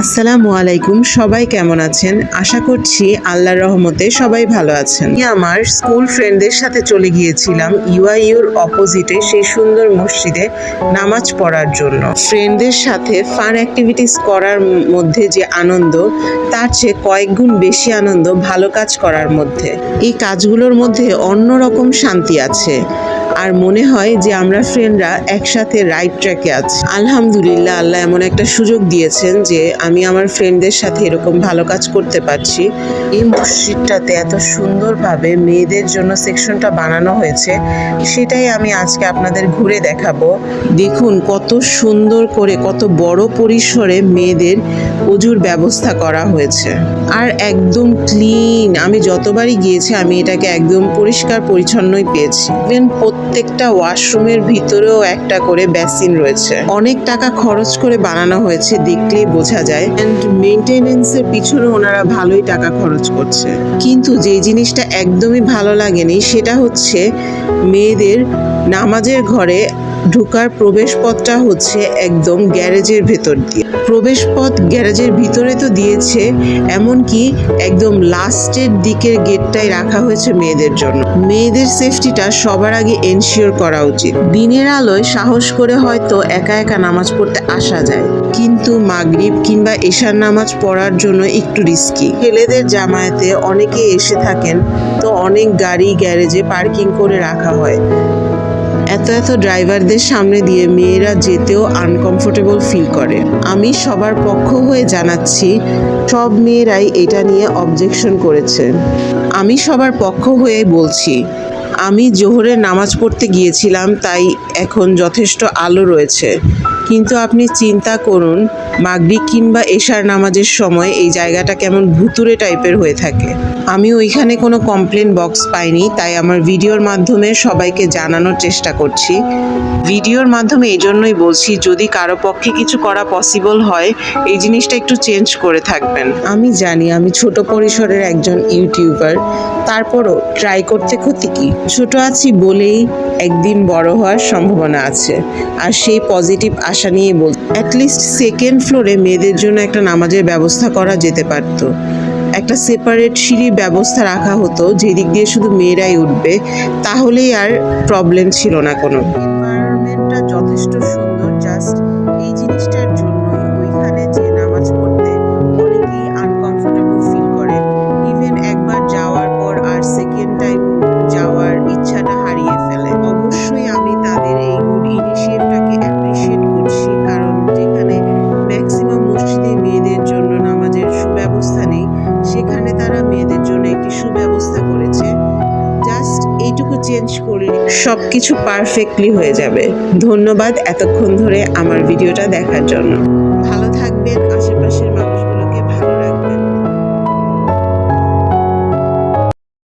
আসসালামু আলাইকুম, সবাই কেমন আছেন? আশা করছি আল্লাহর রহমতে সবাই ভালো আছেন। আমি আমার স্কুল ফ্রেন্ডদের সাথে চলে গিয়েছিলাম ইউআইউর অপোজিটে সেই সুন্দর মসজিদে নামাজ পড়ার জন্য। ফ্রেন্ডদের সাথে ফান অ্যাক্টিভিটিস করার মধ্যে যে আনন্দ, তার চেয়ে কয়েক গুণ বেশি আনন্দ ভালো কাজ করার মধ্যে। এই কাজগুলোর মধ্যে অন্যরকম শান্তি আছে, আর মনে হয় যে আমরা ফ্রেন্ডরা একসাথে রাইট ট্র্যাকে আছি। আলহামদুলিল্লাহ, আল্লাহ এমন একটা সুযোগ দিয়েছেন যে আমি আমার ফ্রেন্ডদের সাথে এরকম ভালো কাজ করতে পারছি। এই মসজিদটাতে এত সুন্দরভাবে মেয়েদের জন্য সেকশনটা বানানো হয়েছে, সেটাই আমি আজকে আপনাদের ঘুরে দেখাবো। দেখুন কত সুন্দর করে, কত বড় পরিসরে মেয়েদের অজুর ব্যবস্থা করা হয়েছে, আর একদম ক্লিন। আমি যতবারই গিয়েছি আমি এটাকে একদম পরিষ্কার পরিচ্ছন্নই পেয়েছি। ইভেন প্রত্যেকটা ওয়াশরুমের ভিতরেও একটা করে বেসিন রয়েছে। অনেক টাকা খরচ করে বানানো হয়েছে, দেখলেই বোঝা যায়। অ্যান্ড মেইনটেনেন্সের পিছনে ওনারা ভালোই টাকা খরচ করছে। কিন্তু যে জিনিসটা একদমই ভালো লাগেনি সেটা হচ্ছে মেয়েদের নামাজের ঘরে ঢোকার প্রবেশপথটা হচ্ছে একদম গ্যারেজের ভেতর দিয়ে। প্রবেশপথ গ্যারেজের ভিতরে তো দিয়েছে, এমনকি একদম লাস্টের দিকের গেটটাই রাখা হয়েছে মেয়েদের জন্য। মেয়েদের সেফটিটা সবার আগে এনশিওর করা উচিত। দিনের আলোয় সাহস করে হয়তো একা একা নামাজ পড়তে আসা যায়, কিন্তু মাগরিব কিংবা এশার নামাজ পড়ার জন্য একটু রিস্কি। ছেলেদের জামায়াতে অনেকে এসে থাকেন, তো অনেক গাড়ি গ্যারেজে পার্কিং করে রাখা হয়। এত ড্রাইভারদের সামনে দিয়ে মেয়েরা যেতেও আনকমফোর্টেবল ফিল করে। আমি সবার পক্ষ হয়ে জানাচ্ছি, সব মেয়েরাই এটা নিয়ে অবজেকশন করেছে। আমি সবার পক্ষ হয়ে বলছি, আমি জোহরের নামাজ পড়তে গিয়েছিলাম, তাই এখন যথেষ্ট আলো রয়েছে। কিন্তু আপনি চিন্তা করুন, মাগরিব কিংবা এশার নামাজের সময় এই জায়গাটা কেমন ভুতুড়ে টাইপের হয়ে থাকে। আমি ওইখানে কোনো কমপ্লেন বক্স পাইনি, তাই আমার ভিডিওর মাধ্যমে সবাইকে জানানোর চেষ্টা করছি। ভিডিওর মাধ্যমে এই জন্যই বলছি, যদি কারো পক্ষে কিছু করা পসিবল হয়, এই জিনিসটা একটু চেঞ্জ করে থাকবেন। আমি জানি আমি ছোট পরিসরের একজন ইউটিউবার, তারপরও ট্রাই করতে ক্ষতি কি? ছোট আছি বলেই একদিন বড় হওয়ার সম্ভাবনা আছে, আর সেই পজিটিভ আশা নিয়ে বল। অ্যাটলিস্ট সেকেন্ড ফ্লোরে মেয়েদের জন্য একটা নামাজের ব্যবস্থা করা যেতে পারতো। একটা সেপারেট সিঁড়ির ব্যবস্থা রাখা হতো, যেদিক দিয়ে শুধু মেয়েরাই উঠবে, তাহলেই আর প্রবলেম ছিল না কোনো। এনভায়রনমেন্টটা যথেষ্ট সুন্দর, জাস্ট এই জিনিসটার জন্য ওইখানে যে নামাজ পড়তে অনেকেই আনকমফোর্টেবল ফিল করে। ইভেন একবার যাওয়ার পর আর সেকেন্ড টাইম যাওয়ার ইচ্ছাটা হারিয়ে ফেলে। অবশ্যই আমি তাদের এই গুড ইনিশিয়েটিভটাকে অ্যাপ্রিশিয়েট করছি, কারণ যেখানে ম্যাক্সিমাম মসজিদে মেয়েদের জন্য নামাজের সুব্যবস্থা নেই, সেখানে তারা মেয়েদের জন্য একটি সুব্যবস্থা করেছে। জাস্ট এইটুকু চেঞ্জ করলে সব কিছু পারফেক্টলি হয়ে যাবে। ধন্যবাদ এতক্ষণ ধরে আমার ভিডিওটা দেখার জন্য। ভালো থাকবেন।